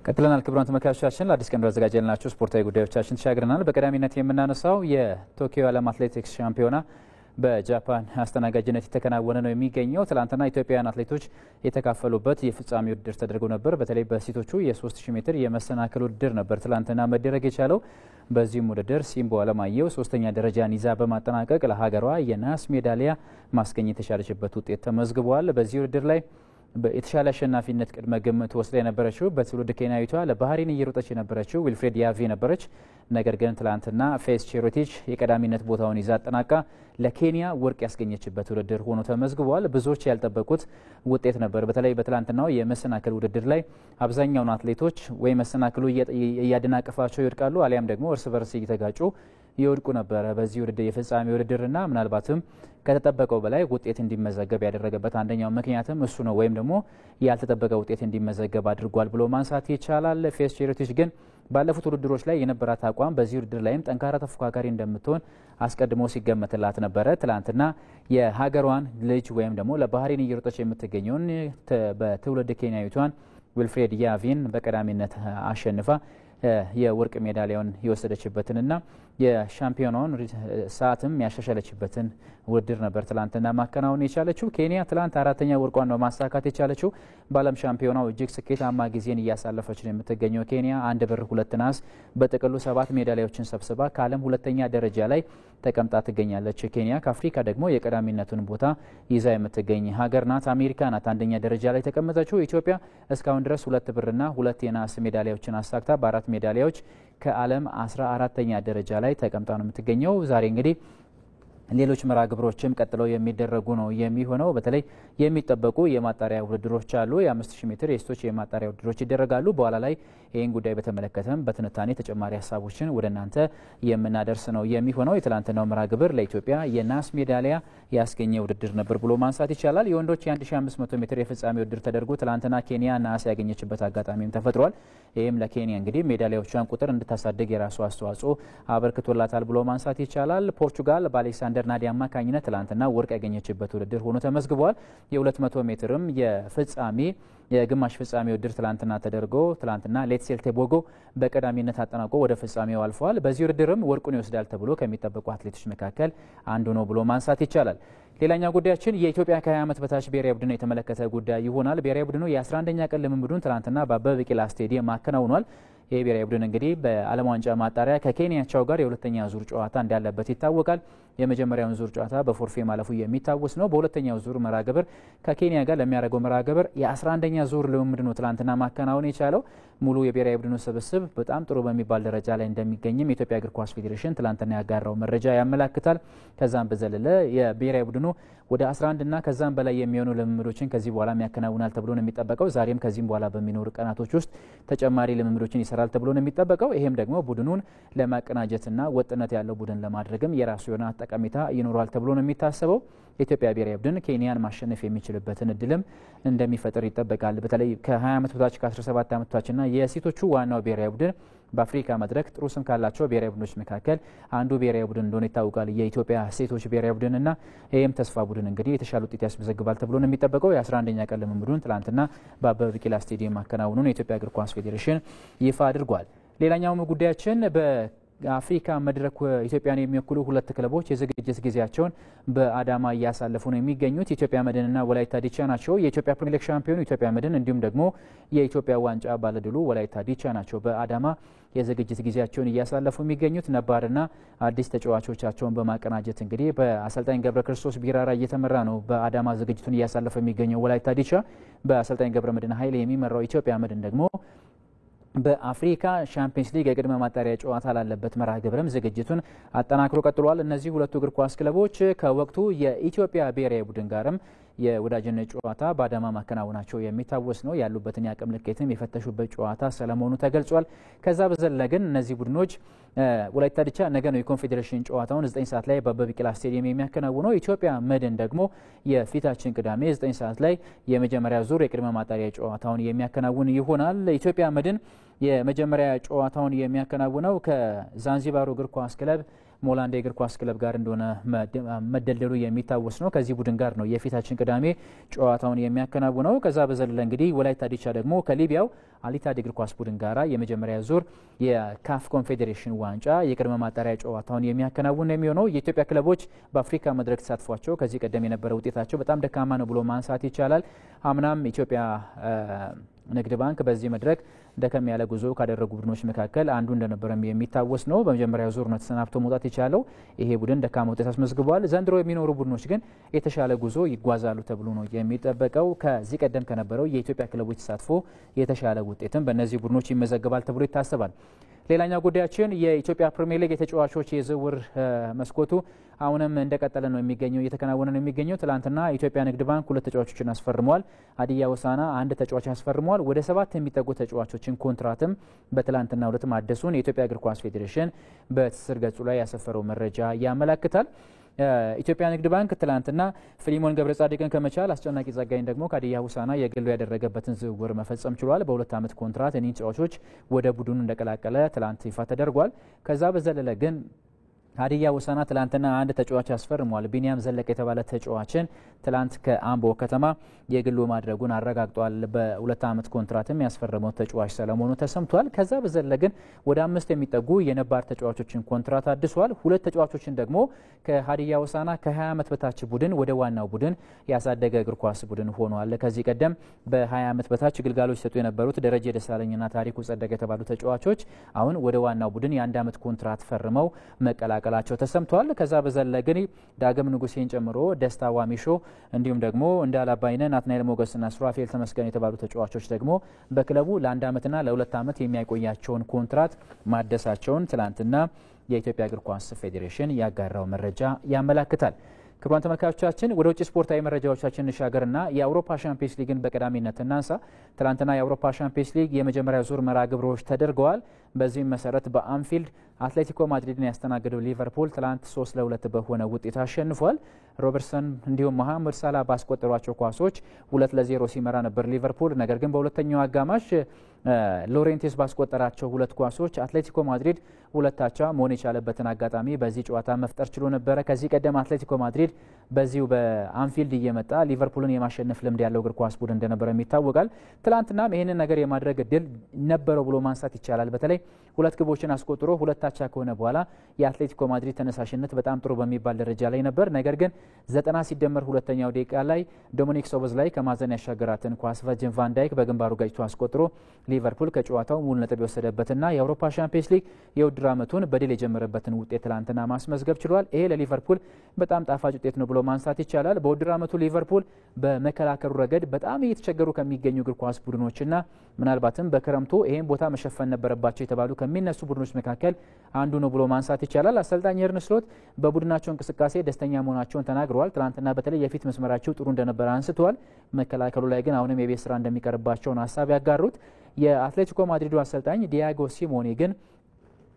ቀጥለናል ክቡራን ተመልካቾቻችን ለአዲስ ቀን ያዘጋጀንላችሁ ስፖርታዊ ጉዳዮቻችን ተሻግረናል። በቀዳሚነት የምናነሳው የቶኪዮ ዓለም አትሌቲክስ ሻምፒዮና በጃፓን አስተናጋጅነት የተከናወነ ነው የሚገኘው። ትላንትና ኢትዮጵያውያን አትሌቶች የተካፈሉበት የፍጻሜ ውድድር ተደርጎ ነበር። በተለይ በሴቶቹ የ3000 ሜትር የመሰናክል ውድድር ነበር ትላንትና መደረግ የቻለው። በዚህም ውድድር ሲምቦ አለማየሁ ሶስተኛ ደረጃን ይዛ በማጠናቀቅ ለሀገሯ የናስ ሜዳሊያ ማስገኘት የቻለችበት ውጤት ተመዝግቧል። በዚህ ውድድር ላይ የተሻለ አሸናፊነት ቅድመ ግምት ወስዳ የነበረችው በትውልድ ኬንያዊቷ ለባህሪን እየሮጠች የነበረችው ዊልፍሬድ ያቪ ነበረች። ነገር ግን ትላንትና ፌስ ቼሮቲች የቀዳሚነት ቦታውን ይዛ አጠናቃ ለኬንያ ወርቅ ያስገኘችበት ውድድር ሆኖ ተመዝግቧል። ብዙዎች ያልጠበቁት ውጤት ነበር። በተለይ በትላንትናው የመሰናክል ውድድር ላይ አብዛኛውን አትሌቶች ወይ መሰናክሉ እያደናቀፋቸው ይወድቃሉ አሊያም ደግሞ እርስ በርስ እየተጋጩ ይወድቁ ነበረ። በዚህ ውድድር የፍጻሜ ውድድርና ምናልባትም ከተጠበቀው በላይ ውጤት እንዲመዘገብ ያደረገበት አንደኛው ምክንያትም እሱ ነው፣ ወይም ደግሞ ያልተጠበቀ ውጤት እንዲመዘገብ አድርጓል ብሎ ማንሳት ይቻላል። ፌስ ቼሮቲች ግን ባለፉት ውድድሮች ላይ የነበራት አቋም በዚህ ውድድር ላይም ጠንካራ ተፎካካሪ እንደምትሆን አስቀድሞ ሲገመትላት ነበረ። ትላንትና የሀገሯን ልጅ ወይም ደግሞ ለባህሪን እየሮጠች የምትገኘውን በትውልድ ኬንያዊቷን ዊልፍሬድ ያቪን በቀዳሚነት አሸንፋ የወርቅ ሜዳሊያውን የወሰደችበትንና የሻምፒዮናውን ሰዓትም ያሻሻለችበትን ውድድር ነበር ትላንትና ማከናወን የቻለችው። ኬንያ ትላንት አራተኛ ወርቋን ነው ማሳካት የቻለችው። በዓለም ሻምፒዮናው እጅግ ስኬታማ ጊዜን እያሳለፈች ነው የምትገኘው ኬንያ 1 ብር 2 ነሐስ በጥቅሉ 7 ሜዳሊያዎችን ሰብስባ ከዓለም ሁለተኛ ደረጃ ላይ ተቀምጣ ትገኛለች። ኬንያ ከአፍሪካ ደግሞ የቀዳሚነቱን ቦታ ይዛ የምትገኝ ሀገር ናት። አሜሪካ ናት አንደኛ ደረጃ ላይ ተቀመጠችው። ኢትዮጵያ እስካሁን ድረስ 2 ብርና 2 የነሐስ ሜዳሊያዎችን አሳክታ በ4 ሜዳሊያዎች ከዓለም 14ተኛ ደረጃ ላይ ተቀምጣ ነው የምትገኘው። ዛሬ እንግዲህ ሌሎች መርሃ ግብሮችም ቀጥለው የሚደረጉ ነው የሚሆነው። በተለይ የሚጠበቁ የማጣሪያ ውድድሮች አሉ። የ5000 ሜትር የሴቶች የማጣሪያ ውድድሮች ይደረጋሉ። በኋላ ላይ ይህን ጉዳይ በተመለከተም በትንታኔ ተጨማሪ ሀሳቦችን ወደ እናንተ የምናደርስ ነው የሚሆነው። የትላንትናው መርሃ ግብር ለኢትዮጵያ የናስ ሜዳሊያ ያስገኘ ውድድር ነበር ብሎ ማንሳት ይቻላል። የወንዶች የ1500 ሜትር የፍጻሜ ውድድር ተደርጎ ትላንትና ኬንያ ናስ ያገኘችበት አጋጣሚም ተፈጥሯል። ይህም ለኬንያ እንግዲህ ሜዳሊያዎቿን ቁጥር እንድታሳድግ የራሱ አስተዋጽኦ አበርክቶላታል ብሎ ማንሳት ይቻላል። ፖርቹጋል በአሌክሳንደር ናዲ አማካኝነት ትላንትና ወርቅ ያገኘችበት ውድድር ሆኖ ተመዝግቧል። የ200 ሜትርም የግማሽ ፍጻሜ ውድድር ትላንትና ተደርጎ ትላንትና ሌትሴል ቴቦጎ በቀዳሚነት አጠናቆ ወደ ፍጻሜው አልፏል። በዚህ ውድድርም ወርቁን ይወስዳል ተብሎ ከሚጠበቁ አትሌቶች መካከል አንዱ ነው ብሎ ማንሳት ይቻላል። ሌላኛው ጉዳያችን የኢትዮጵያ ከ20 ዓመት በታች ብሔራዊ ቡድን የተመለከተ ጉዳይ ይሆናል። ብሔራዊ ቡድኑ የ11ኛ ቀን ልምምዱን ትላንትና በአበበ ቢቂላ ስቴዲየም አከናውኗል። ይህ ብሔራዊ ቡድን እንግዲህ በዓለም ዋንጫ ማጣሪያ ከኬንያቻው ጋር የሁለተኛ ዙር ጨዋታ እንዳለበት ይታወቃል። የመጀመሪያውን ዙር ጨዋታ በፎርፌ ማለፉ የሚታወስ ነው። በሁለተኛው ዙር መርሃ ግብር ከኬንያ ጋር ለሚያደርገው መርሃ ግብር የ11ኛ ዙር ልምምድ ነው ትላንትና ማከናወን የቻለው። ሙሉ የብሔራዊ ቡድኑ ስብስብ በጣም ጥሩ በሚባል ደረጃ ላይ እንደሚገኝም የኢትዮጵያ እግር ኳስ ፌዴሬሽን ትላንትና ያጋራው መረጃ ያመላክታል። ከዛም በዘለለ የብሔራዊ ቡድኑ ወደ 11 እና ከዛም በላይ የሚሆኑ ልምምዶችን ከዚህ በኋላ ያከናውናል ተብሎ ነው የሚጠበቀው። ዛሬም ከዚህም በኋላ በሚኖሩ ቀናቶች ውስጥ ተጨማሪ ልምምዶችን ይሰራል ተብሎ ነው የሚጠበቀው። ይሄም ደግሞ ቡድኑን ለማቀናጀትና ወጥነት ያለው ቡድን ለማድረግም የራሱ የሆነ ጠቀሜታ ይኖራል ተብሎ ነው የሚታሰበው። የኢትዮጵያ ብሔራዊ ቡድን ኬንያን ማሸነፍ የሚችልበትን እድልም እንደሚፈጥር ይጠበቃል። በተለይ ከ20 ዓመት በታች ከ17 ዓመት በታችና የሴቶቹ ዋናው ብሔራዊ ቡድን በአፍሪካ መድረክ ጥሩ ስም ካላቸው ብሔራዊ ቡድኖች መካከል አንዱ ብሔራዊ ቡድን እንደሆነ ይታወቃል። የኢትዮጵያ ሴቶች ብሔራዊ ቡድንና ይህም ተስፋ ቡድን እንግዲህ የተሻለ ውጤት ያስመዘግባል ተብሎ ነው የሚጠበቀው። የ11ኛ ቀን ልምምዱን ትላንትና በአበበ ቢቂላ ስቴዲየም ማከናወኑን የኢትዮጵያ እግር ኳስ ፌዴሬሽን ይፋ አድርጓል። ሌላኛው ጉዳያችን በአፍሪካ መድረክ ኢትዮጵያን የሚወክሉ 2 ክለቦች የዝግጅት ጊዜያቸውን በአዳማ እያሳለፉ ነው የሚገኙት። ኢትዮጵያ መድንና ወላይታ ዲቻ ናቸው። የኢትዮጵያ ፕሪሚየር ሊግ ሻምፒዮኑ ኢትዮጵያ መድን እንዲሁም ደግሞ የኢትዮጵያ ዋንጫ ባለድሉ ወላይታ ዲቻ ናቸው። በአዳማ የዝግጅት ጊዜያቸውን እያሳለፉ የሚገኙት ነባርና አዲስ ተጫዋቾቻቸውን በማቀናጀት እንግዲህ በአሰልጣኝ ገብረ ክርስቶስ ቢራራ እየተመራ ነው በአዳማ ዝግጅቱን እያሳለፈ የሚገኘው ወላይታ ዲቻ በአሰልጣኝ ገብረ መድን ኃይሌ የሚመራው ኢትዮጵያ መድን ደግሞ በአፍሪካ ሻምፒዮንስ ሊግ የቅድመ ማጣሪያ ጨዋታ ላለበት መርሃ ግብርም ዝግጅቱን አጠናክሮ ቀጥሏል። እነዚህ ሁለቱ እግር ኳስ ክለቦች ከወቅቱ የኢትዮጵያ ብሔራዊ ቡድን ጋርም የወዳጅነት ጨዋታ በአዳማ ማከናወናቸው የሚታወስ ነው። ያሉበትን የአቅም ልኬትም የፈተሹበት ጨዋታ ስለመሆኑ ተገልጿል። ከዛ በዘለ ግን እነዚህ ቡድኖች ወላይታ ዲቻ ነገ ነው የኮንፌዴሬሽን ጨዋታውን 9 ሰዓት ላይ በአበበ ቢቂላ ስቴዲየም የሚያከናውነው። ኢትዮጵያ መድን ደግሞ የፊታችን ቅዳሜ 9 ሰዓት ላይ የመጀመሪያ ዙር የቅድመ ማጣሪያ ጨዋታውን የሚያከናውን ይሆናል። ኢትዮጵያ መድን የመጀመሪያ ጨዋታውን የሚያከናውነው ከዛንዚባሩ እግር ኳስ ክለብ ሞላንዴ እግር ኳስ ክለብ ጋር እንደሆነ መደልደሉ የሚታወስ ነው። ከዚህ ቡድን ጋር ነው የፊታችን ቅዳሜ ጨዋታውን የሚያከናውነው። ከዛ በዘለለ እንግዲህ ወላይታ ዲቻ ደግሞ ከሊቢያው አሊታድ እግር ኳስ ቡድን ጋራ የመጀመሪያ ዙር የካፍ ኮንፌዴሬሽን ዋንጫ የቅድመ ማጣሪያ ጨዋታውን የሚያከናውን የሚሆነው። የኢትዮጵያ ክለቦች በአፍሪካ መድረክ ተሳትፏቸው ከዚህ ቀደም የነበረ ውጤታቸው በጣም ደካማ ነው ብሎ ማንሳት ይቻላል። አምናም ኢትዮጵያ ንግድ ባንክ በዚህ መድረክ ደከም ያለ ጉዞ ካደረጉ ቡድኖች መካከል አንዱ እንደነበረም የሚታወስ ነው። በመጀመሪያው ዙር ነው ተሰናብቶ መውጣት የቻለው። ይሄ ቡድን ደካማ ውጤት አስመዝግቧል። ዘንድሮ የሚኖሩ ቡድኖች ግን የተሻለ ጉዞ ይጓዛሉ ተብሎ ነው የሚጠበቀው። ከዚህ ቀደም ከነበረው የኢትዮጵያ ክለቦች ተሳትፎ የተሻለ ውጤትም በእነዚህ ቡድኖች ይመዘገባል ተብሎ ይታሰባል። ሌላኛው ጉዳያችን የኢትዮጵያ ፕሪሚየር ሊግ የተጫዋቾች የዝውውር መስኮቱ አሁንም እንደቀጠለ ነው የሚገኘው፣ እየተከናወነ ነው የሚገኘው። ትላንትና ኢትዮጵያ ንግድ ባንክ 2 ተጫዋቾችን አስፈርሟል። ሀዲያ ሆሳዕና 1 ተጫዋች አስፈርሟል። ወደ 7 የሚጠጉ ተጫዋቾችን ኮንትራትም በትላንትናው ዕለት ማደሱን የኢትዮጵያ እግር ኳስ ፌዴሬሽን በትስስር ገጹ ላይ ያሰፈረው መረጃ ያመለክታል። ኢትዮጵያ ንግድ ባንክ ትላንትና ፊሊሞን ገብረ ጻድቅን ከመቻል አስጨናቂ ጸጋይን ደግሞ ከሀዲያ ሆሳዕና የግሉ ያደረገበትን ዝውውር መፈጸም ችሏል። በ2 ዓመት ኮንትራት እኒህ ተጫዋቾች ወደ ቡድኑ እንደቀላቀለ ትላንት ይፋ ተደርጓል። ከዛ በዘለለ ግን ሀዲያ ሆሳዕና ትላንትና 1 ተጫዋች አስፈርሟል። ቢኒያም ዘለቀ የተባለ ተጫዋችን ትላንት ከአምቦ ከተማ የግሉ ማድረጉን አረጋግጧል። በ2 ዓመት ኮንትራትም ያስፈረመው ተጫዋች ሰለሞኑ ተሰምቷል። ከዛ በዘለለ ግን ወደ 5 የሚጠጉ የነባር ተጫዋቾችን ኮንትራት አድሷል። 2 ተጫዋቾችን ደግሞ ከሀዲያ ሆሳዕና ከ20 ዓመት በታች ቡድን ወደ ዋናው ቡድን ያሳደገ እግር ኳስ ቡድን ሆኗል። ከዚህ ቀደም በ20 ዓመት በታች ግልጋሎች ሲሰጡ የነበሩት ደረጀ ደሳለኝና ታሪኩ ጸደቀ የተባሉ ተጫዋቾች አሁን ወደ ዋናው ቡድን የ1 ዓመት ኮንትራት ፈርመው መቀላቀላቸው ተሰምቷል። ከዛ በዘለለ ግን ዳግም ንጉሴን ጨምሮ ደስታ ዋሚሾ እንዲሁም ደግሞ እንዳላባይነ ናትናኤል ሞገስና ሱራፌል ተመስገን የተባሉ ተጫዋቾች ደግሞ በክለቡ ለ1 ዓመትና ለ2 ዓመት የሚያቆያቸውን ኮንትራት ማደሳቸውን ትላንትና የኢትዮጵያ እግር ኳስ ፌዴሬሽን ያጋራው መረጃ ያመለክታል። ክቡራን ተመልካቾቻችን ወደ ውጭ ስፖርታዊ መረጃዎቻችን እንሻገርና የአውሮፓ ሻምፒዮንስ ሊግን በቀዳሚነት እናንሳ። ትላንትና የአውሮፓ ሻምፒዮንስ ሊግ የመጀመሪያ ዙር መርሃ ግብሮች ተደርገዋል። በዚህም መሰረት በአንፊልድ አትሌቲኮ ማድሪድን ያስተናገደው ሊቨርፑል ትላንት 3-2 በሆነ ውጤት አሸንፏል። ሮበርትሰን እንዲሁም መሐመድ ሳላ ባስቆጠሯቸው ኳሶች 2-0 ሲመራ ነበር ሊቨርፑል። ነገር ግን በሁለተኛው አጋማሽ ሎሬንቴስ ባስቆጠራቸው 2 ኳሶች አትሌቲኮ ማድሪድ 2-2 መሆን የቻለበትን አጋጣሚ በዚህ ጨዋታ መፍጠር ችሎ ነበረ። ከዚህ ቀደም አትሌቲኮ ማድሪድ በዚሁ በአንፊልድ እየመጣ ሊቨርፑልን የማሸነፍ ልምድ ያለው እግር ኳስ ቡድን እንደነበረ ይታወቃል። ትላንትናም ይህንን ነገር የማድረግ እድል ነበረው ብሎ ማንሳት ይቻላል። በተለይ 2 ግቦችን አስቆጥሮ 2-2 ከሆነ በኋላ የአትሌቲኮ ማድሪድ ተነሳሽነት በጣም ጥሩ በሚባል ደረጃ ላይ ነበር። ነገር ግን 90 ሲደመር ሁለተኛው ደቂቃ ላይ ዶሚኒክ ሶቦዝ ላይ ከማዘን ያሻገራትን ኳስ ቨርጂል ቫን ዳይክ በግንባሩ ገጭቶ አስቆጥሮ ሊቨርፑል ከጨዋታው ሙሉ ነጥብ የወሰደበትና የአውሮፓ ሻምፒዮንስ ሊግ የውድድር ዓመቱን በድል የጀመረበትን ውጤት ትላንትና ማስመዝገብ ችሏል። ይሄ ለሊቨርፑል በጣም ጣፋጭ ውጤት ነው ብሎ ማንሳት ይቻላል። በውድድር ዓመቱ ሊቨርፑል በመከላከሉ ረገድ በጣም እየተቸገሩ ከሚገኙ እግር ኳስ ቡድኖችና ምናልባትም በክረምቱ ይሄን ቦታ መሸፈን ነበረባቸው የተባሉ ከሚነሱ ቡድኖች መካከል አንዱ ነው ብሎ ማንሳት ይቻላል። አሰልጣኝ የርነ ስሎት በቡድናቸው እንቅስቃሴ ደስተኛ መሆናቸውን ተናግረዋል። ትላንትና በተለይ የፊት መስመራቸው ጥሩ እንደነበረ አንስተዋል። መከላከሉ ላይ ግን አሁንም የቤት ስራ እንደሚቀርባቸውን ሀሳብ ያጋሩት የአትሌቲኮ ማድሪዱ አሰልጣኝ ዲያጎ ሲሞኔ ግን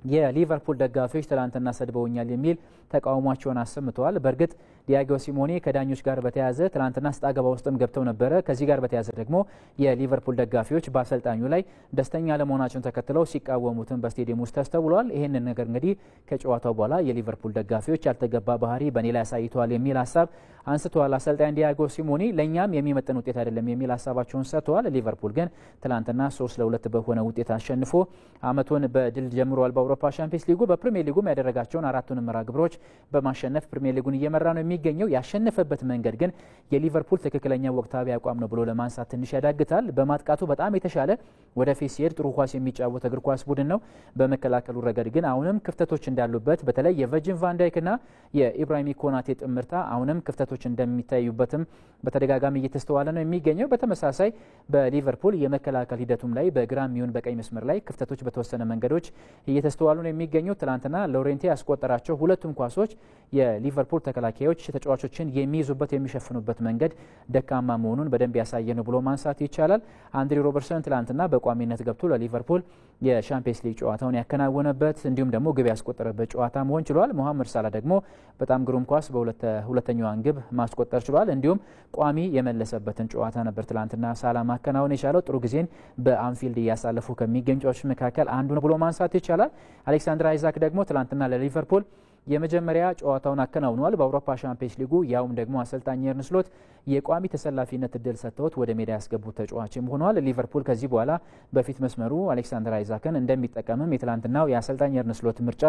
የሊቨርፑል ደጋፊዎች ትላንትና ሰድበውኛል የሚል ተቃውሟቸውን አሰምተዋል። በእርግጥ ዲያጎ ሲሞኔ ከዳኞች ጋር በተያያዘ ትላንትና ስጣ ገባ ውስጥም ገብተው ነበረ። ከዚህ ጋር በተያያዘ ደግሞ የሊቨርፑል ደጋፊዎች በአሰልጣኙ ላይ ደስተኛ ለመሆናቸውን ተከትለው ሲቃወሙትን በስቴዲየም ውስጥ ተስተውሏል። ይህንን ነገር እንግዲህ ከጨዋታው በኋላ የሊቨርፑል ደጋፊዎች ያልተገባ ባህሪ በእኔ ላይ አሳይተዋል የሚል ሀሳብ አንስተዋል። አሰልጣኝ ዲያጎ ሲሞኔ ለእኛም የሚመጥን ውጤት አይደለም የሚል ሀሳባቸውን ሰጥተዋል። ሊቨርፑል ግን ትላንትና 3-2 በሆነ ውጤት አሸንፎ አመቱን በድል ጀምሯል። በአውሮፓ ሻምፒዮንስ ሊጉ በፕሪሚየር ሊጉም ያደረጋቸውን 4ቱንም መርሃ ግብሮች በማሸነፍ ፕሪሚየር ሊጉን እየመራ ነው የሚገኘው። ያሸነፈበት መንገድ ግን የሊቨርፑል ትክክለኛ ወቅታዊ አቋም ነው ብሎ ለማንሳት ትንሽ ያዳግታል። በማጥቃቱ በጣም የተሻለ ወደፊት ሲሄድ ጥሩ ኳስ የሚጫወት እግር ኳስ ቡድን ነው። በመከላከሉ ረገድ ግን አሁንም ክፍተቶች እንዳሉበት በተለይ የቨርጂል ቫን ዳይክና የኢብራሂም ኮናቴ ጥምርታ አሁንም ክፍተቶች እንደሚታዩበትም በተደጋጋሚ እየተስተዋለ ነው የሚገኘው። በተመሳሳይ በሊቨርፑል የመከላከል ሂደቱም ላይ በግራም ይሁን በቀኝ መስመር ላይ ክፍተቶች በተወሰነ መንገዶች እየተስተዋሉ ነው የሚገኙት። ትላንትና ሎሬንቴ ያስቆጠራቸው 2ቱም ኳሶች የሊቨርፑል ተከላካዮች ተጫዋቾችን የሚይዙበት የሚሸፍኑበት መንገድ ደካማ መሆኑን በደንብ ያሳየ ነው ብሎ ማንሳት ይቻላል። አንድሪ ሮበርትሰን ትላንትና በቋሚነት ገብቶ ለሊቨርፑል የሻምፒየንስ ሊግ ጨዋታውን ያከናወነበት እንዲሁም ደግሞ ግብ ያስቆጠረበት ጨዋታ መሆን ችሏል። መሐመድ ሳላ ደግሞ በጣም ግሩም ኳስ በሁለተኛዋን ግብ ማስቆጠር ችሏል። እንዲሁም ቋሚ የመለሰበትን ጨዋታ ነበር ትላንትና ሳላ ማከናወን የቻለው። ጥሩ ጊዜን በአንፊልድ እያሳለፉ ከሚገኙ ጨዋቾች መካከል አንዱ ነው ብሎ ማንሳት ይቻላል። አሌክሳንድር አይዛክ ደግሞ ትላንትና ለሊቨርፑል የመጀመሪያ ጨዋታውን አከናውኗል። በአውሮፓ ሻምፒዮንስ ሊጉ ያውም ደግሞ አሰልጣኝ አርነ ስሎት የቋሚ ተሰላፊነት እድል ሰጥተውት ወደ ሜዳ ያስገቡት ተጫዋችም ሆኗል። ሊቨርፑል ከዚህ በኋላ በፊት መስመሩ አሌክሳንደር አይዛክን እንደሚጠቀምም የትላንትናው የአሰልጣኝ አርነ ስሎት ምርጫ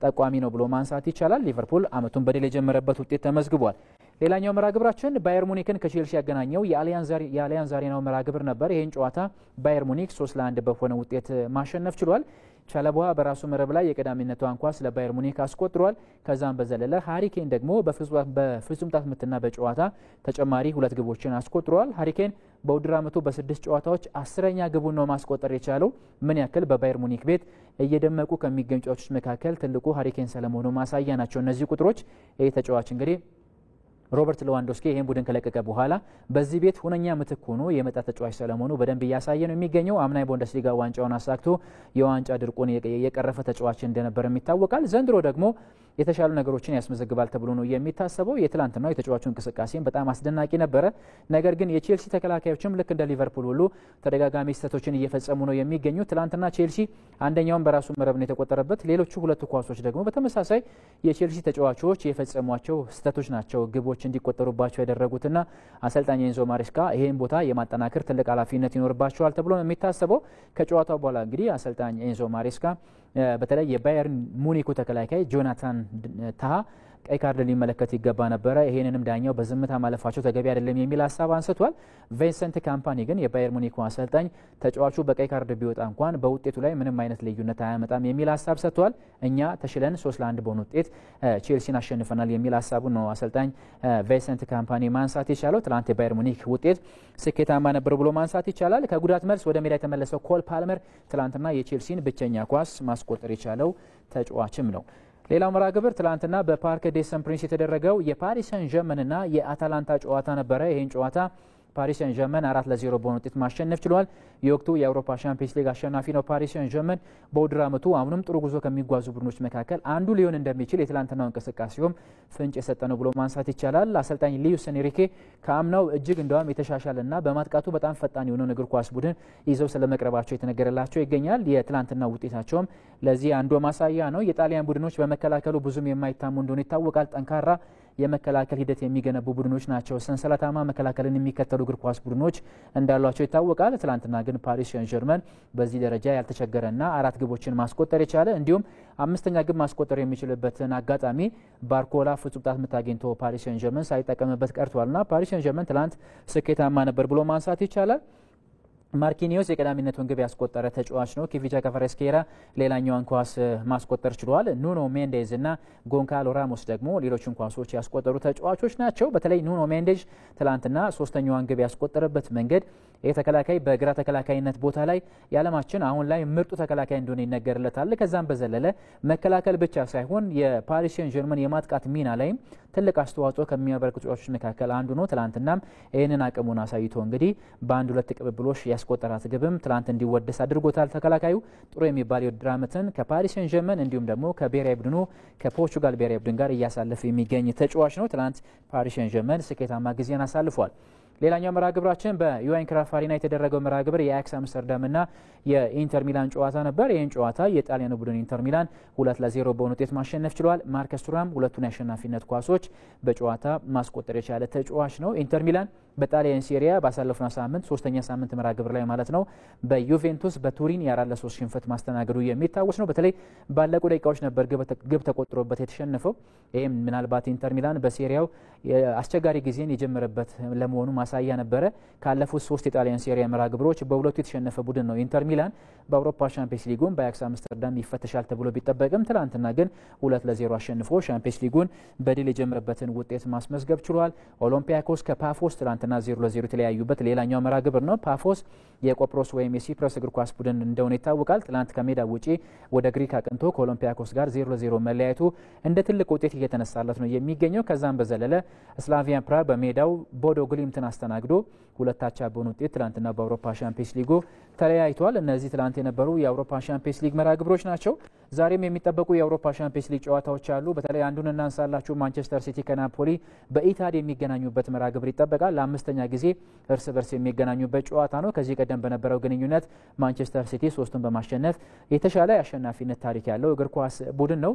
ጠቋሚ ነው ብሎ ማንሳት ይቻላል። ሊቨርፑል አመቱን በድል የጀመረበት ውጤት ተመዝግቧል። ሌላኛው መርሃ ግብራችን ባየር ሙኒክን ከቼልሲ ያገናኘው የአሊያንዝ አሬናው መርሃ ግብር ነበር። ይህን ጨዋታ ባየር ሙኒክ 3-1 በሆነ ውጤት ማሸነፍ ችሏል። ቻለቧ በራሱ መረብ ላይ የቀዳሚነቷን ኳስ ለባየር ሙኒክ አስቆጥሯል። ከዛም በዘለለ ሃሪኬን ደግሞ በፍጹም ቅጣት ምትና በጨዋታ ተጨማሪ 2 ግቦችን አስቆጥሯል። ሃሪኬን በውድድር ዓመቱ በ6 ጨዋታዎች 10ኛ ግቡን ነው ማስቆጠር የቻለው። ምን ያክል በባየር ሙኒክ ቤት እየደመቁ ከሚገኙ ተጫዋቾች መካከል ትልቁ ሃሪኬን ስለመሆኑ ማሳያ ናቸው እነዚህ ቁጥሮች። ይህ ተጫዋች እንግዲህ ሮበርት ሌዋንዶስኪ ይህን ቡድን ከለቀቀ በኋላ በዚህ ቤት ሁነኛ ምትክ ሆኖ የመጣ ተጫዋች ስለመሆኑ በደንብ እያሳየ ነው የሚገኘው። አምና የቡንደስሊጋ ዋንጫውን አሳክቶ የዋንጫ ድርቁን የቀረፈ ተጫዋች እንደነበር ይታወቃል። ዘንድሮ ደግሞ የተሻሉ ነገሮችን ያስመዘግባል ተብሎ ነው የሚታሰበው። የትላንትናው የተጫዋቹ እንቅስቃሴም በጣም አስደናቂ ነበረ። ነገር ግን የቼልሲ ተከላካዮችም ልክ እንደ ሊቨርፑል ሁሉ ተደጋጋሚ ስህተቶችን እየፈጸሙ ነው የሚገኙ። ትላንትና ቼልሲ አንደኛውን በራሱ መረብ ነው የተቆጠረበት። ሌሎቹ 2 ኳሶች ደግሞ በተመሳሳይ የቼልሲ ተጫዋቾች የፈጸሟቸው ስህተቶች ናቸው ግቦች እንዲቆጠሩባቸው ያደረጉትና አሰልጣኝ ኤንዞ ማሬስካ ይሄን ቦታ የማጠናከር ትልቅ ኃላፊነት ይኖርባቸዋል ተብሎ ነው የሚታሰበው። ከጨዋታው በኋላ እንግዲህ አሰልጣኝ ኤንዞ ማሬስካ በተለይ የባየርን ሙኒኩ ተከላካይ ጆናታን ታሃ ቀይ ካርድ ሊመለከት ይገባ ነበረ፣ ይሄንንም ዳኛው በዝምታ ማለፋቸው ተገቢ አይደለም የሚል ሀሳብ አንስቷል። ቪንሰንት ካምፓኒ ግን የባየር ሙኒኩ አሰልጣኝ ተጫዋቹ በቀይ ካርድ ቢወጣ እንኳን በውጤቱ ላይ ምንም አይነት ልዩነት አያመጣም የሚል ሀሳብ ሰጥቷል። እኛ ተሽለን 3-1 በሆነ ውጤት ቼልሲን አሸንፈናል የሚል ሀሳቡን ነው አሰልጣኝ ቪንሰንት ካምፓኒ ማንሳት የቻለው። ትላንት የባየር ሙኒክ ውጤት ስኬታማ ነበር ብሎ ማንሳት ይቻላል። ከጉዳት መልስ ወደ ሜዳ የተመለሰው ኮል ፓልመር ትላንትና የቼልሲን ብቸኛ ኳስ ማስቆጠር የቻለው ተጫዋችም ነው። ሌላው መርሃ ግብር ትላንትና በፓርክ ዴ ሰን ፕሪንስ የተደረገው የፓሪስ ሰን ዠርመንና የአታላንታ ጨዋታ ነበረ። ይህን ጨዋታ ፓሪስ ሰን ዠርመን 4-0 በሆነ ውጤት ማሸነፍ ችሏል። የወቅቱ የአውሮፓ ሻምፒዮንስ ሊግ አሸናፊ ነው ፓሪስ ሰን ዠርመን። በውድድር ዓመቱ አሁንም ጥሩ ጉዞ ከሚጓዙ ቡድኖች መካከል አንዱ ሊሆን እንደሚችል የትላንትናው እንቅስቃሴውም ፍንጭ የሰጠ ነው ብሎ ማንሳት ይቻላል። አሰልጣኝ ሉዊስ ኤንሪኬ ከአምናው እጅግ እንደውም የተሻሻለና በማጥቃቱ በጣም ፈጣን የሆነውን እግር ኳስ ቡድን ይዘው ስለመቅረባቸው የተነገረላቸው ይገኛል። የትላንትናው ውጤታቸውም ለዚህ አንዱ ማሳያ ነው። የጣሊያን ቡድኖች በመከላከሉ ብዙም የማይታሙ እንደሆነ ይታወቃል። ጠንካራ የመከላከል ሂደት የሚገነቡ ቡድኖች ናቸው። ሰንሰለታማ መከላከልን የሚከተሉ እግር ኳስ ቡድኖች እንዳሏቸው ይታወቃል። ትላንትና ግን ፓሪስ ሰን ዠርመን በዚህ ደረጃ ያልተቸገረና 4 ግቦችን ማስቆጠር የቻለ እንዲሁም 5ኛ ግብ ማስቆጠር የሚችልበትን አጋጣሚ ባርኮላ ፍጹም ቅጣት ምት አግኝቶ ፓሪስ ሰን ዠርመን ሳይጠቀምበት ቀርቷልና ፓሪስ ሰን ዠርመን ትላንት ስኬታማ ነበር ብሎ ማንሳት ይቻላል። ማርኪኒዮስ የቀዳሚነቱን ግብ ያስቆጠረ ተጫዋች ነው። ኪቪቻ ካቫሬስኬራ ሌላኛውን ኳስ ማስቆጠር ችሏል። ኑኖ ሜንዴዝ እና ጎንካሎ ራሞስ ደግሞ ሌሎችን ኳሶች ያስቆጠሩ ተጫዋቾች ናቸው። በተለይ ኑኖ ሜንዴዝ ትላንትና 3ኛዋን ግብ ያስቆጠረበት መንገድ ይህ ተከላካይ በግራ ተከላካይነት ቦታ ላይ የዓለማችን አሁን ላይ ምርጡ ተከላካይ እንደሆነ ይነገርለታል። ከዛም በዘለለ መከላከል ብቻ ሳይሆን የፓሪስ ሰን ዠርመን የማጥቃት ሚና ላይም ትልቅ አስተዋጽኦ ከሚያበረክቱ ተጫዋቾች መካከል አንዱ ነው። ትላንትናም ይህንን አቅሙን አሳይቶ እንግዲህ በ1-2 ቅብብሎሽ ያስቆጠራት ግብም ትላንት እንዲወደስ አድርጎታል። ተከላካዩ ጥሩ የሚባል የውድድር ዓመትን ከፓሪስ ሰን ዠርመን እንዲሁም ደግሞ ከብሔራዊ ቡድኑ ከፖርቹጋል ብሔራዊ ቡድን ጋር እያሳለፈ የሚገኝ ተጫዋች ነው። ትላንት ፓሪስ ሰን ዠርመን ስኬታማ ጊዜን አሳልፏል። ሌላኛው መርሃ ግብራችን በዩኤን ክራይፍ አሬና የተደረገው መርሃ ግብር የአያክስ አምስተርዳምና የኢንተር ሚላን ጨዋታ ነበር። ይህን ጨዋታ የጣሊያኑ ቡድን ኢንተር ሚላን 2-0 በሆነ ውጤት ማሸነፍ ችሏል። ማርከስ ቱራም 2ቱን የአሸናፊነት ኳሶች በጨዋታ ማስቆጠር የቻለ ተጫዋች ነው። ኢንተር ሚላን በጣሊያን ሴሪያ ባሳለፍነው ሳምንት 3ኛ ሳምንት መርሃ ግብር ላይ ማለት ነው በዩቬንቱስ በቱሪን የ4-3 ሽንፈት ማስተናገዱ የሚታወስ ነው። በተለይ ባለቁ ደቂቃዎች ነበር ግብ ተቆጥሮበት የተሸነፈው። ይህም ምናልባት ኢንተር ሚላን በሴሪያው አስቸጋሪ ጊዜን የጀመረበት ለመሆኑ ማሳያ ነበረ። ካለፉት 3 የጣሊያን ሴሪያ መርሃ ግብሮች በሁለቱ የተሸነፈ ቡድን ነው ኢንተር ሚላን። በአውሮፓ ሻምፒዮንስ ሊጉን በአያክስ አምስተርዳም ይፈተሻል ተብሎ ቢጠበቅም ትላንትና ግን 2-0 አሸንፎ ሻምፒዮንስ ሊጉን በድል የጀመረበትን ውጤት ማስመዝገብ ችሏል። ኦሎምፒያኮስ ከፓፎስ ትላንትና 0-0 የተለያዩበት ሌላኛው መርሃ ግብር ነው። ፓፎስ የቆጵሮስ ወይም የሲፕረስ እግር ኳስ ቡድን እንደሆነ ይታወቃል። ትላንት ከሜዳ ውጪ ወደ ግሪክ አቅንቶ ከኦሎምፒያኮስ ጋር 0-0 መለያየቱ እንደ ትልቅ ውጤት እየተነሳለት ነው የሚገኘው። ከዛም በዘለለ ስላቪያን ፕራግ በሜዳው ቦዶ ግሊምትን አስተናግዶ ሁለት አቻ በሆነ ውጤት ትላንትና በአውሮፓ ሻምፒየንስ ሊጉ ተለያይቷል። እነዚህ ትላንት የነበሩ የአውሮፓ ሻምፒየንስ ሊግ መርሃ ግብሮች ናቸው። ዛሬም የሚጠበቁ የአውሮፓ ሻምፒየንስ ሊግ ጨዋታዎች አሉ። በተለይ አንዱን እናንሳላችሁ። ማንቸስተር ሲቲ ከናፖሊ በኢታድ የሚገናኙበት መርሃ ግብር ይጠበቃል። ለአምስተኛ ጊዜ እርስ በርስ የሚገናኙበት ጨዋታ ነው። ከዚህ ቀደም በነበረው ግንኙነት ማንቸስተር ሲቲ 3ቱን በማሸነፍ የተሻለ የአሸናፊነት ታሪክ ያለው እግር ኳስ ቡድን ነው።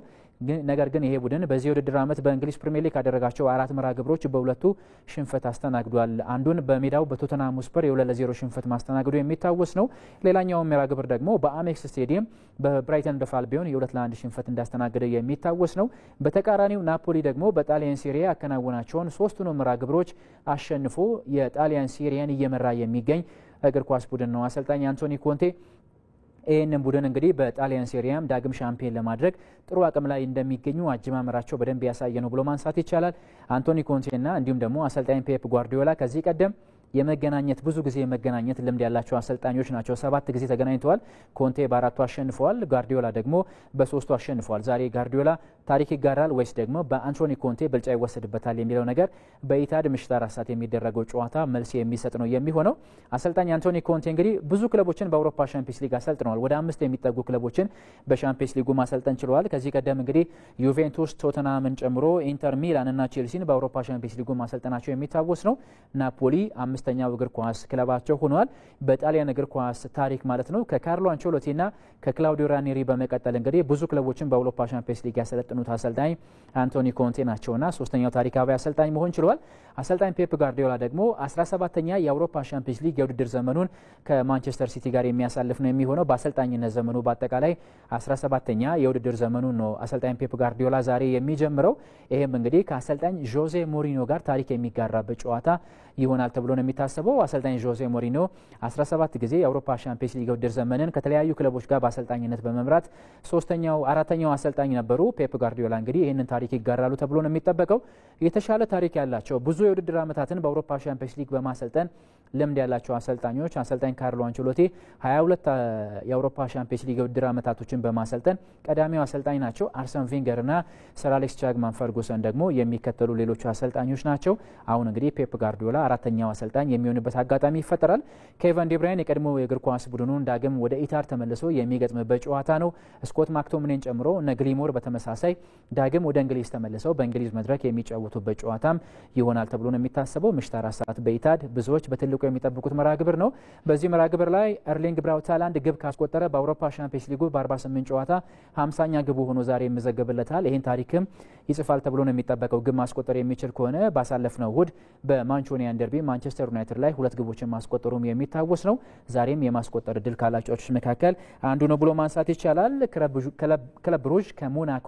ነገር ግን ይሄ ቡድን በዚህ ውድድር ዓመት በእንግሊዝ ፕሪሚየር ሊግ ካደረጋቸው 4 መርሃ ግብሮች በሁለቱ ሽንፈት አስተናግዷል። አንዱን በሜዳው በቶተንሃም ስፐር የ2-0 ሽንፈት ማስተናገዱ የሚታወስ ነው። ሌላኛው መርሃ ግብር ደግሞ በአሜክስ ስቴዲየም በብራይተን ደ ፋልቢዮን የ2-1 ሽንፈት እንዳስተናገደ የሚታወስ ነው። በተቃራኒው ናፖሊ ደግሞ በጣሊያን ሴሪያ ያከናወናቸውን 3ቱን መርሃ ግብሮች አሸንፎ የጣሊያን ሴሪያን እየመራ የሚገኝ እግር ኳስ ቡድን ነው። አሰልጣኝ አንቶኒ ኮንቴ ይህንን ቡድን እንግዲህ በጣሊያን ሴሪያም ዳግም ሻምፒዮን ለማድረግ ጥሩ አቅም ላይ እንደሚገኙ አጀማመራቸው በደንብ ያሳየ ነው ብሎ ማንሳት ይቻላል። አንቶኒ ኮንቴና እንዲሁም ደግሞ አሰልጣኝ ፔፕ ጓርዲዮላ ከዚህ ቀደም የመገናኘት ብዙ ጊዜ የመገናኘት ልምድ ያላቸው አሰልጣኞች ናቸው። 7 ጊዜ ተገናኝተዋል። ኮንቴ በ4ቱ አሸንፈዋል። ጋርዲዮላ ደግሞ በ3ቱ አሸንፈዋል። ዛሬ ጋርዲዮላ ታሪክ ይጋራል ወይስ ደግሞ በአንቶኒ ኮንቴ ብልጫ ይወሰድበታል የሚለው ነገር በኢታድ ምሽት 4 ሰዓት የሚደረገው ጨዋታ መልስ የሚሰጥ ነው የሚሆነው። አሰልጣኝ አንቶኒ ኮንቴ እንግዲህ ብዙ ክለቦችን በአውሮፓ ሻምፒየንስ ሊግ አሰልጥነዋል። ወደ 5 የሚጠጉ ክለቦችን በሻምፒየንስ ሊጉ ማሰልጠን ችለዋል። ከዚህ ቀደም እንግዲህ ዩቬንቱስ፣ ቶተንሃምን ጨምሮ ኢንተር ሚላን እና ቼልሲን በአውሮፓ ሻምፒየንስ ሊጉ ማሰልጠናቸው የሚታወስ ነው። ናፖሊ 5ኛው እግር ኳስ ክለባቸው ሆኗል። በጣሊያን እግር ኳስ ታሪክ ማለት ነው። ከካርሎ አንቸሎቲና ከክላውዲዮ ራኒሪ በመቀጠል እንግዲህ ብዙ ክለቦችን በአውሮፓ ሻምፒየንስ ሊግ ያሰለጥኑት አሰልጣኝ አንቶኒ ኮንቴ ናቸውና 3ኛው ታሪካዊ አሰልጣኝ መሆን ችሏል። አሰልጣኝ ፔፕ ጋርዲዮላ ደግሞ 17ኛ የአውሮፓ ሻምፒየንስ ሊግ የውድድር ዘመኑን ከማንቸስተር ሲቲ ጋር የሚያሳልፍ ነው የሚሆነው። በአሰልጣኝነት ዘመኑ በአጠቃላይ 17ኛ የውድድር ዘመኑን ነው አሰልጣኝ ፔፕ ጋርዲዮላ ዛሬ የሚጀምረው። ይህም እንግዲህ ከአሰልጣኝ ዦዜ ሞሪኖ ጋር ታሪክ የሚጋራበት ጨዋታ ይሆናል ተብሎ ነው የሚታሰበው። አሰልጣኝ ዦዜ ሞሪኖ 17 ጊዜ የአውሮፓ ሻምፒየንስ ሊግ የውድድር ዘመንን ከተለያዩ ክለቦች ጋር በአሰልጣኝነት በመምራት 4ኛው አሰልጣኝ ነበሩ። ፔፕ ጋርዲዮላ እንግዲህ ይህንን ታሪክ ይጋራሉ ተብሎ ነው የሚጠበቀው። የተሻለ ታሪክ ያላቸው ብዙ የውድድር ዓመታትን በአውሮፓ ሻምፒየንስ ሊግ በማሰልጠን ልምድ ያላቸው አሰልጣኞች አሰልጣኝ ካርሎ አንቸሎቲ 22 የአውሮፓ ሻምፒየንስ ሊግ የውድድር ዓመታቶችን በማሰልጠን ቀዳሚው አሰልጣኝ ናቸው። አርሰን ቬንገርና ሰር አሌክስ ቻግማን ፈርጉሰን ደግሞ የሚከተሉ ሌሎቹ አሰልጣኞች ናቸው። አሁን እንግዲህ ፔፕ ጋርዲዮላ 4ኛው አሰልጣኝ የሚሆንበት አጋጣሚ ይፈጠራል። ኬቨን ዲብራይን የቀድሞ የእግር ኳስ ቡድኑን ዳግም ወደ ኢታድ ተመልሶ የሚገጥምበት ጨዋታ ነው። ስኮት ማክቶሚኔን ጨምሮ እነ ግሊሞር በተመሳሳይ ዳግም ወደ እንግሊዝ ተመልሰው በእንግሊዝ መድረክ የሚጫወቱበት ጨዋታም ይሆናል ተብሎ ነው የሚታሰበው። ምሽት 4 ሰዓት በኢታድ ብዙዎች በትልቁ የሚጠብቁት መርሃ ግብር ነው። በዚህ መርሃ ግብር ላይ ኤርሊንግ ብራውት ሃላንድ ግብ ካስቆጠረ በአውሮፓ ሻምፒየንስ ሊጉ በ48 ጨዋታ 50ኛ ግቡ ሆኖ ዛሬ ይመዘገብለታል። ይህን ታሪክም ይጽፋል ተብሎ ነው የሚጠበቀው። ግብ ማስቆጠር የሚችል ከሆነ ባሳለፍነው እሁድ በማንቾኒያን ደርቢ ማንቸስተር ዩናይትድ ላይ 2 ግቦችን ማስቆጠሩም የሚታወስ ነው። ዛሬም የማስቆጠር እድል ካላቸው መካከል አንዱ ነው ብሎ ማንሳት ይቻላል። ክለብ ብሩዥ ከሞናኮ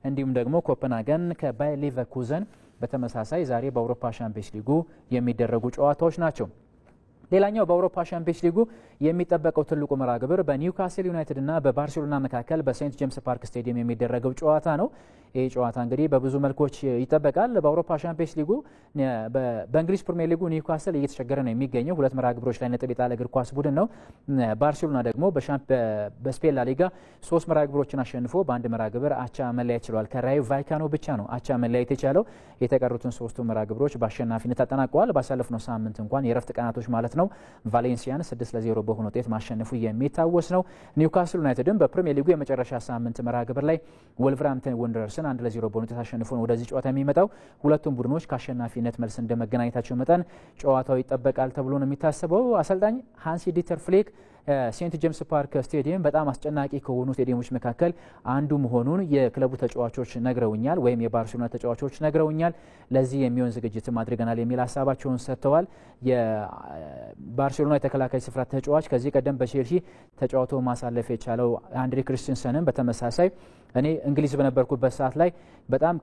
እንዲሁም ደግሞ ኮፐንሃገን ከባየር ሌቨርኩዘን በተመሳሳይ ዛሬ በአውሮፓ ሻምፒየንስ ሊጉ የሚደረጉ ጨዋታዎች ናቸው። ሌላኛው በአውሮፓ ሻምፒየንስ ሊጉ የሚጠበቀው ትልቁ መርሃ ግብር በኒውካስል ዩናይትድ እና በባርሴሎና መካከል በሴንት ጄምስ ፓርክ ስቴዲየም የሚደረገው ጨዋታ ነው። ይህ ጨዋታ እንግዲህ በብዙ መልኮች ይጠበቃል። በአውሮፓ ሻምፒየንስ ሊጉ በእንግሊዝ ፕሪሚየር ሊጉ ኒውካስል እየተቸገረ ነው የሚገኘው። 2 መርሃ ግብሮች ላይ ነጥብ የጣለ እግር ኳስ ቡድን ነው። ባርሴሎና ደግሞ በስፔን ላሊጋ 3 መርሃ ግብሮችን አሸንፎ በአንድ መርሃ ግብር አቻ መለያየት ችሏል። ከራዮ ቫይካኖ ብቻ ነው አቻ መለያየት የቻለው። የተቀሩትን 3ቱ መርሃ ግብሮች በአሸናፊነት አጠናቀዋል። ባሳለፍነው ሳምንት እንኳን የረፍት ቀናቶች ማለት ነው ቫሌንሲያን 6-0 በሆነ ውጤት ማሸነፉ የሚታወስ ነው። ኒውካስል ዩናይትድም በፕሪሚየር ሊጉ የመጨረሻ ሳምንት መርሃ ግብር ላይ ወልቨርሃምፕተን ወንደረርስን 1-0 በሆነ ውጤት አሸንፎ ነው ወደዚህ ጨዋታ የሚመጣው። ሁለቱም ቡድኖች ከአሸናፊነት መልስ እንደመገናኘታቸው መጠን ጨዋታው ይጠበቃል ተብሎ ነው የሚታሰበው። አሰልጣኝ ሃንሲ ዲተር ፍሌክ ሴንት ጄምስ ፓርክ ስቴዲየም በጣም አስጨናቂ ከሆኑ ስቴዲየሞች መካከል አንዱ መሆኑን የክለቡ ተጫዋቾች ነግረውኛል፣ ወይም የባርሴሎና ተጫዋቾች ነግረውኛል። ለዚህ የሚሆን ዝግጅትም አድርገናል የሚል ሀሳባቸውን ሰጥተዋል። የባርሴሎና የተከላካይ ስፍራ ተጫዋች ከዚህ ቀደም በቼልሲ ተጫውቶ ማሳለፍ የቻለው አንድሪ ክሪስቲንሰንም በተመሳሳይ እኔ እንግሊዝ በነበርኩበት ሰዓት ላይ በጣም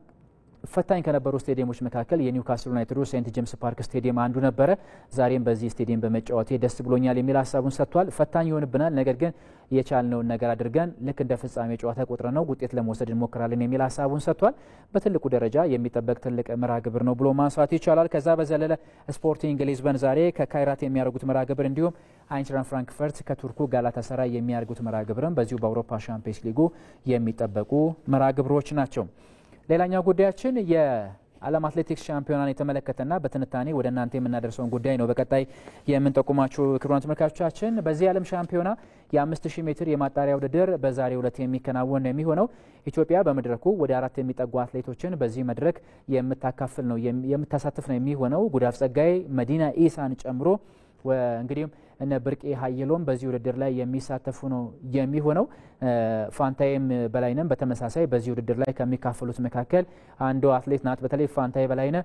ፈታኝ ከነበሩ ስቴዲየሞች መካከል የኒውካስል ዩናይትድ ሴንት ጄምስ ፓርክ ስቴዲየም አንዱ ነበረ። ዛሬም በዚህ ስቴዲየም በመጫወቴ ደስ ብሎኛል የሚል ሀሳቡን ሰጥቷል። ፈታኝ ይሆንብናል፣ ነገር ግን የቻልነውን ነገር አድርገን ልክ እንደ ፍጻሜ ጨዋታ ቆጥረን ነው ውጤት ለመውሰድ እንሞክራለን የሚል ሀሳቡን ሰጥቷል። በትልቁ ደረጃ የሚጠበቅ ትልቅ መርሃ ግብር ነው ብሎ ማንሳት ይቻላል። ከዛ በዘለለ ስፖርቲንግ ሊዝበን ዛሬ ከካይራት የሚያደርጉት መርሃ ግብር እንዲሁም አይንትራን ፍራንክፈርት ከቱርኩ ጋላታሳራይ የሚያደርጉት መርሃ ግብርም በዚሁ በአውሮፓ ሻምፒየንስ ሊጉ የሚጠበቁ መርሃ ግብሮች ናቸው። ሌላኛው ጉዳያችን ዓለም አትሌቲክስ ሻምፒዮናን የተመለከተና በትንታኔ ወደ እናንተ የምናደርሰውን ጉዳይ ነው በቀጣይ የምንጠቁማችሁ ክቡራን ተመልካቾቻችን። በዚህ ዓለም ሻምፒዮና የ5000 ሜትር የማጣሪያ ውድድር በዛሬው ዕለት የሚከናወን ነው የሚሆነው። ኢትዮጵያ በመድረኩ ወደ 4 የሚጠጉ አትሌቶችን በዚህ መድረክ የምታሳትፍ ነው የሚሆነው። ጉዳፍ ጸጋይ፣ መዲና ኢሳን ጨምሮ እንግዲህ እነ ብርቄ ሀየሎም በዚህ ውድድር ላይ የሚሳተፉ ነው የሚሆነው። ፋንታዬም በላይነህ በተመሳሳይ በዚህ ውድድር ላይ ከሚካፈሉት መካከል አንዱ አትሌት ናት። በተለይ ፋንታዬ በላይነህ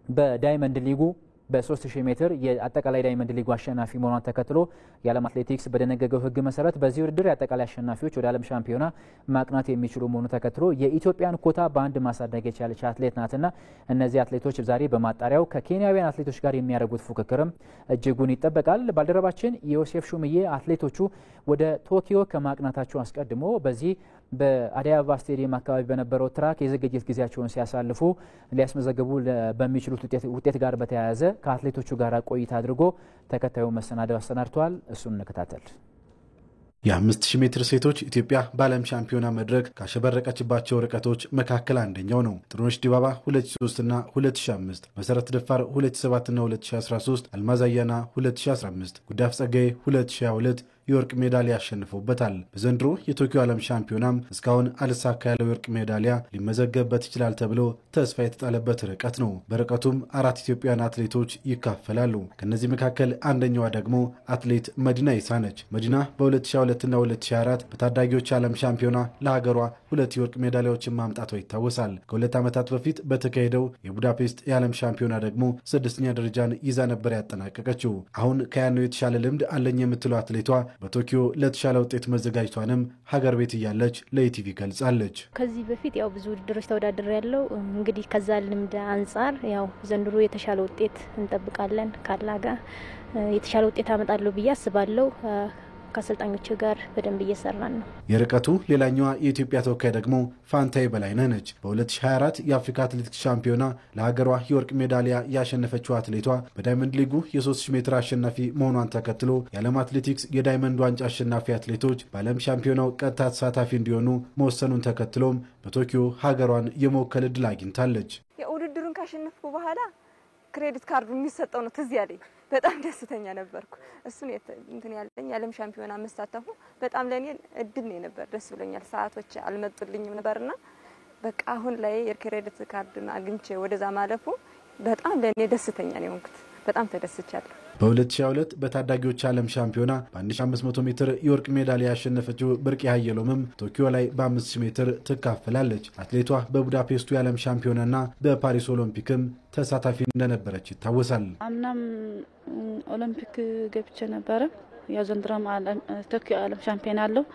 በዳይመንድ ሊጉ በ3000 ሜትር የአጠቃላይ ዳይመንድ ሊግ አሸናፊ መሆኗን ተከትሎ የዓለም አትሌቲክስ በደነገገው ሕግ መሰረት በዚህ ውድድር የአጠቃላይ አሸናፊዎች ወደ ዓለም ሻምፒዮና ማቅናት የሚችሉ መሆኑ ተከትሎ የኢትዮጵያን ኮታ በአንድ ማሳደግ የቻለች አትሌት ናትና እነዚህ አትሌቶች ዛሬ በማጣሪያው ከኬንያውያን አትሌቶች ጋር የሚያደርጉት ፉክክርም እጅጉን ይጠበቃል። ባልደረባችን ዮሴፍ ሹምዬ አትሌቶቹ ወደ ቶኪዮ ከማቅናታቸው አስቀድሞ በዚህ በአዲስ አበባ ስቴዲየም አካባቢ በነበረው ትራክ የዝግጅት ጊዜያቸውን ሲያሳልፉ ሊያስመዘግቡ በሚችሉት ውጤት ጋር በተያያዘ ከአትሌቶቹ ጋር ቆይታ አድርጎ ተከታዩ መሰናዶ አሰናድቷል። እሱን እንከታተል። የ5000 ሜትር ሴቶች ኢትዮጵያ በዓለም ሻምፒዮና መድረክ ካሸበረቀችባቸው ርቀቶች መካከል አንደኛው ነው። ጥሩነሽ ዲባባ 2003 እና 2005፣ መሰረት ደፋር 2007 እና 2013፣ አልማዝ አያና 2015፣ ጉዳፍ ጸጋዬ 2022 የወርቅ ሜዳሊያ አሸንፈውበታል። በዘንድሮ የቶኪዮ ዓለም ሻምፒዮናም እስካሁን አልሳካ ያለው የወርቅ ሜዳሊያ ሊመዘገብበት ይችላል ተብሎ ተስፋ የተጣለበት ርቀት ነው። በርቀቱም 4 ኢትዮጵያውያን አትሌቶች ይካፈላሉ። ከነዚህ መካከል አንደኛዋ ደግሞ አትሌት መዲና ኢሳ ነች። መዲና በ2022 እና 2024 በታዳጊዎች ዓለም ሻምፒዮና ለሀገሯ 2 የወርቅ ሜዳሊያዎችን ማምጣቷ ይታወሳል። ከ2 ዓመታት በፊት በተካሄደው የቡዳፔስት የዓለም ሻምፒዮና ደግሞ 6ኛ ደረጃን ይዛ ነበር ያጠናቀቀችው። አሁን ከያነው የተሻለ ልምድ አለኝ የምትለው አትሌቷ በቶኪዮ ለተሻለ ውጤት መዘጋጀቷንም ሀገር ቤት እያለች ለኢቲቪ ገልጻለች። ከዚህ በፊት ያው ብዙ ውድድሮች ተወዳድሬ ያለው እንግዲህ ከዛ ልምድ አንጻር ያው ዘንድሮ የተሻለ ውጤት እንጠብቃለን። ካላጋ የተሻለ ውጤት አመጣለሁ ብዬ አስባለሁ። ከአሰልጣኞች ጋር በደንብ እየሰራን ነው። የርቀቱ ሌላኛዋ የኢትዮጵያ ተወካይ ደግሞ ፋንታዬ በላይነህ ነች። በ2024 የአፍሪካ አትሌቲክስ ሻምፒዮና ለሀገሯ የወርቅ ሜዳሊያ ያሸነፈችው አትሌቷ በዳይመንድ ሊጉ የ3000 ሜትር አሸናፊ መሆኗን ተከትሎ የዓለም አትሌቲክስ የዳይመንድ ዋንጫ አሸናፊ አትሌቶች በዓለም ሻምፒዮናው ቀጥታ ተሳታፊ እንዲሆኑ መወሰኑን ተከትሎም በቶኪዮ ሀገሯን የመወከል ዕድል አግኝታለች። የውድድሩን ካሸነፍኩ በኋላ ክሬዲት ካርዱ የሚሰጠው ነው ትዝ ያለኝ። በጣም ደስተኛ ነበርኩ። እሱን እንትን ያለኝ የዓለም ሻምፒዮና መሳተፉ በጣም ለኔ እድል ነው ነበር። ደስ ብሎኛል። ሰዓቶች አልመጡልኝም ነበርና በቃ አሁን ላይ የክሬዲት ካርድና አግኝቼ ወደዛ ማለፉ በጣም ለኔ ደስተኛ ነው የሆንኩት። በጣም ተደስቻለሁ። በ2022 በታዳጊዎች ዓለም ሻምፒዮና በ1500 ሜትር የወርቅ ሜዳሊያ ያሸነፈችው ብርቄ ሀየሎምም ቶኪዮ ላይ በ5000 ሜትር ትካፈላለች። አትሌቷ በቡዳፔስቱ የዓለም ሻምፒዮናና በፓሪስ ኦሎምፒክም ተሳታፊ እንደነበረች ይታወሳል። አምናም ኦሎምፒክ ገብቼ ነበረ። ያው ዘንድሮም ቶኪዮ ዓለም ሻምፒዮና አለው።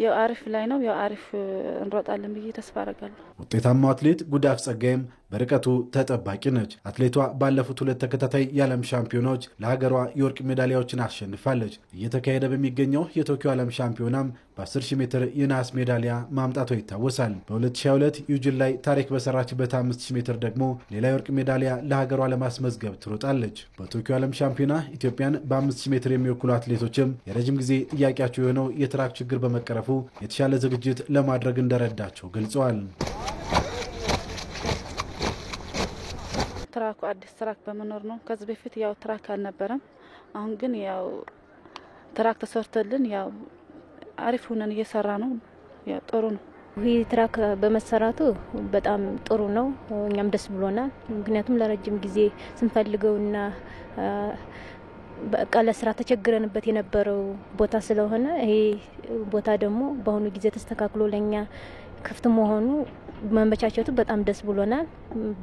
ያው አሪፍ ላይ ነው። ያው አሪፍ እንሮጣለን ብዬ ተስፋ አደርጋለሁ። ውጤታማው አትሌት ጉዳፍ ጸጋይም በርቀቱ ተጠባቂ ነች። አትሌቷ ባለፉት 2 ተከታታይ የዓለም ሻምፒዮናዎች ለሀገሯ የወርቅ ሜዳሊያዎችን አሸንፋለች። እየተካሄደ በሚገኘው የቶኪዮ ዓለም ሻምፒዮናም በ10000 ሜትር የነሐስ ሜዳሊያ ማምጣቷ ይታወሳል። በ2022 ዩጂን ላይ ታሪክ በሰራችበት 5000 ሜትር ደግሞ ሌላ የወርቅ ሜዳሊያ ለሀገሯ ለማስመዝገብ ትሮጣለች። በቶኪዮ ዓለም ሻምፒዮና ኢትዮጵያን በ5000 ሜትር የሚወክሉ አትሌቶችም የረጅም ጊዜ ጥያቄያቸው የሆነው የትራክ ችግር በመቀረፉ የተሻለ ዝግጅት ለማድረግ እንደረዳቸው ገልጸዋል። ትራኩ አዲስ ትራክ በመኖር ነው። ከዚህ በፊት ያው ትራክ አልነበረም። አሁን ግን ያው ትራክ ተሰርቶልን ያው አሪፍ ሆነን እየሰራ ነው። ያው ጥሩ ነው። ይህ ትራክ በመሰራቱ በጣም ጥሩ ነው። እኛም ደስ ብሎናል። ምክንያቱም ለረጅም ጊዜ ስንፈልገውና በቃ ለስራ ተቸግረንበት የነበረው ቦታ ስለሆነ ይሄ ቦታ ደግሞ በአሁኑ ጊዜ ተስተካክሎ ለኛ ክፍት መሆኑ መመቻቸቱ በጣም ደስ ብሎናል።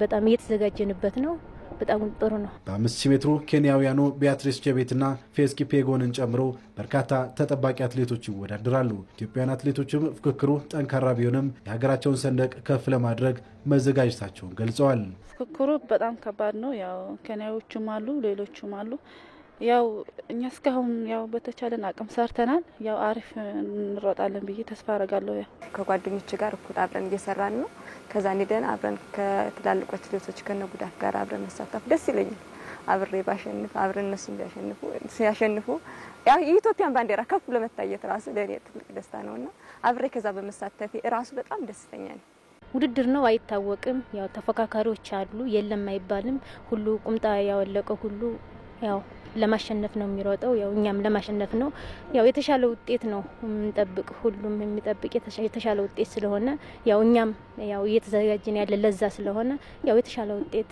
በጣም እየተዘጋጀንበት ነው። በጣም ጥሩ ነው። በ5000 ሜትሩ ኬንያውያኑ ቢያትሪስ ቼቤትና ፌዝ ኪፔጎንን ጨምሮ በርካታ ተጠባቂ አትሌቶች ይወዳደራሉ። ኢትዮጵያውያን አትሌቶችም ፍክክሩ ጠንካራ ቢሆንም የሀገራቸውን ሰንደቅ ከፍ ለማድረግ መዘጋጀታቸውን ገልጸዋል። ፍክክሩ በጣም ከባድ ነው። ያው ኬንያዎቹም አሉ፣ ሌሎቹም አሉ። ያው እኛ እስካሁን ያው በተቻለን አቅም ሰርተናል። ያው አሪፍ እንሮጣለን ብዬ ተስፋ አደርጋለሁ። ያው ከጓደኞች ጋር እኩል አብረን እየሰራን ነው። ከዛ እንደን አብረን ከትላልቆች ልጆች ከነጉዳፍ ጋር አብረን መሳተፍ ደስ ይለኛል። አብሬ ባሸንፍ አብረን እነሱ ሲያሸንፉ ያው የኢትዮጵያን ባንዲራ ከፍ ለመታየት ራሱ ለኔ ትልቅ ደስታ ነውና አብሬ ከዛ በመሳተፌ ራሱ በጣም ደስተኛ ነኝ። ውድድር ነው አይታወቅም። ያው ተፎካካሪዎች አሉ የለም አይባልም። ሁሉ ቁምጣ ያወለቀው ሁሉ ያው ለማሸነፍ ነው የሚሮጠው። ያው እኛም ለማሸነፍ ነው። ያው የተሻለ ውጤት ነው እንጠብቅ። ሁሉም የሚጠብቅ የተሻለ ውጤት ስለሆነ ያው እኛም ያው እየተዘጋጀን ያለ ለዛ ስለሆነ ያው የተሻለ ውጤት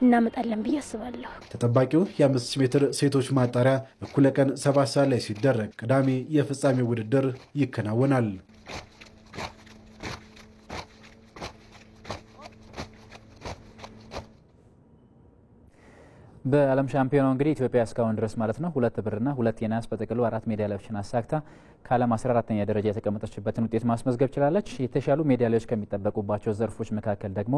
እናመጣለን ብዬ አስባለሁ። ተጠባቂው የ5000 ሜትር ሴቶች ማጣሪያ እኩለ ቀን 7 ሰዓት ላይ ሲደረግ ቅዳሜ የፍጻሜ ውድድር ይከናወናል። በዓለም ሻምፒዮናው እንግዲህ ኢትዮጵያ እስካሁን ድረስ ማለት ነው 2 ብርና 2 የናስ በጥቅሉ 4 ሜዳሊያዎችን አሳክታ ከዓለም 14ኛ ደረጃ የተቀመጠችበትን ውጤት ማስመዝገብ ችላለች። የተሻሉ ሜዳሊያዎች ከሚጠበቁባቸው ዘርፎች መካከል ደግሞ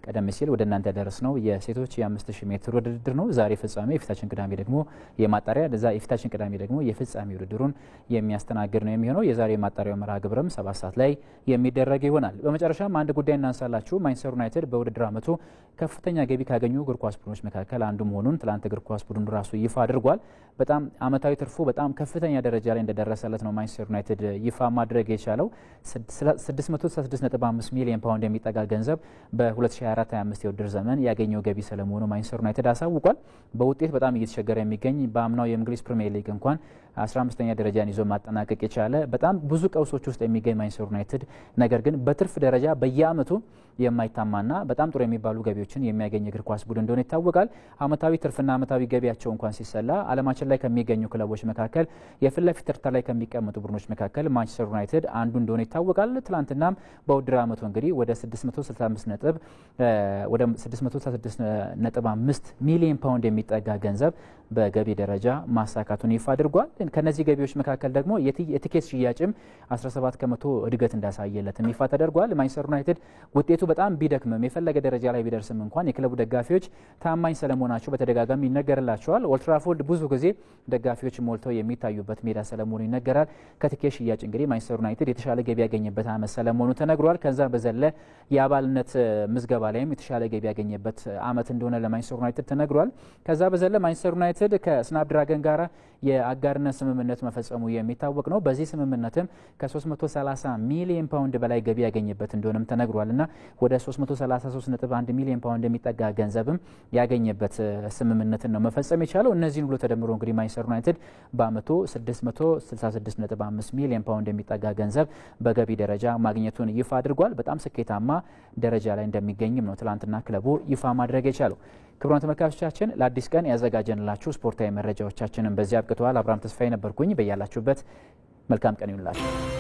ቀደም ሲል ወደ እናንተ ያደረስነው የሴቶች የ5000 ሜትር ውድድር ነው። ዛሬ ፍጻሜ የፊታችን ቅዳሜ ደግሞ የማጣሪያ የፊታችን ቅዳሜ ደግሞ የፍጻሜ ውድድሩን የሚያስተናግድ ነው የሚሆነው። የዛሬ የማጣሪያው መርሃ ግብርም 7 ሰዓት ላይ የሚደረግ ይሆናል። በመጨረሻም አንድ ጉዳይ እናንሳላችሁ። ማንቸስተር ዩናይትድ በውድድር ዓመቱ ከፍተኛ ገቢ ካገኙ እግር ኳስ ቡድኖች መካከል አንዱ መሆኑን ትላንት እግር ኳስ ቡድኑ ራሱ ይፋ አድርጓል። በጣም አመታዊ ትርፉ በጣም ከፍተኛ ደረጃ ላይ እንደደረሰለት ነው ማንቸስተር ዩናይትድ ይፋ ማድረግ የቻለው። 666.5 ሚሊዮን ፓውንድ የሚጠጋ ገንዘብ በ2024/25 የውድድር ዘመን ያገኘው ገቢ ስለመሆኑ ማንቸስተር ዩናይትድ አሳውቋል። በውጤት በጣም እየተቸገረ የሚገኝ በአምናው የእንግሊዝ ፕሪሚየር ሊግ እንኳን 15ኛ ደረጃን ይዞ ማጠናቀቅ የቻለ በጣም ብዙ ቀውሶች ውስጥ የሚገኝ ማንቸስተር ዩናይትድ ነገር ግን በትርፍ ደረጃ በየአመቱ የማይታማና በጣም ጥሩ የሚባሉ ገቢዎችን የሚያገኝ እግር ኳስ ቡድን እንደሆነ ይታወቃል። አመታዊ ትርፍና አመታዊ ገቢያቸው እንኳን ሲሰላ ዓለማችን ላይ ከሚገኙ ክለቦች መካከል የፊት ለፊት ተርታ ላይ ከሚቀመጡ ቡድኖች መካከል ማንቸስተር ዩናይትድ አንዱ እንደሆነ ይታወቃል። ትላንትናም በውድድር አመቱ እንግዲህ ወደ 666.5 ሚሊዮን ፓውንድ የሚጠጋ ገንዘብ በገቢ ደረጃ ማሳካቱን ይፋ አድርጓል። ከነዚህ ገቢዎች መካከል ደግሞ የቲኬት ሽያጭም 17 ከመቶ እድገት እንዳሳየለትም ይፋ ተደርጓል። ማንቸስተር ዩናይትድ ውጤቱ በጣም ቢደክምም የፈለገ ደረጃ ላይ ቢደርስም እንኳን የክለቡ ደጋፊዎች ታማኝ ስለመሆናቸው በተደጋጋሚ ይነገርላቸዋል። ኦልድ ትራፎርድ ብዙ ጊዜ ደጋፊዎች ሞልተው የሚታዩበት ሜዳ ስለመሆኑ ይነገራል። ከቲኬት ሽያጭ እንግዲህ ማንቸስተር ዩናይትድ የተሻለ ገቢ ያገኘበት አመት ስለመሆኑ ተነግሯል። ከዛ በዘለ የአባልነት ምዝገባ ላይም የተሻለ ገቢ ያገኘበት አመት እንደሆነ ለማንቸስተር ዩናይትድ ተነግሯል። ከዛ በዘለ ማንቸስተር ዩናይትድ ከስናፕድራገን ጋር የአጋርነት ስምምነት መፈጸሙ የሚታወቅ ነው። በዚህ ስምምነትም ከ330 ሚሊዮን ፓውንድ በላይ ገቢ ያገኘበት እንደሆነም ተነግሯልና ወደ 333.1 ሚሊዮን ፓውንድ የሚጠጋ ገንዘብም ያገኘበት ስምምነትን ነው መፈጸም የቻለው። እነዚህን ሁሉ ተደምሮ እንግዲህ ማንቸስተር ዩናይትድ በአመቱ 666.5 ሚሊዮን ፓውንድ የሚጠጋ ገንዘብ በገቢ ደረጃ ማግኘቱን ይፋ አድርጓል። በጣም ስኬታማ ደረጃ ላይ እንደሚገኝም ነው ትላንትና ክለቡ ይፋ ማድረግ የቻለው። ክቡራን ተመልካቾቻችን ለአዲስ ቀን ያዘጋጀንላችሁ ስፖርታዊ መረጃዎቻችንን በዚህ አብቅተዋል። አብርሃም ተስፋዬ ነበርኩኝ። በያላችሁበት መልካም ቀን ይሁንላችሁ።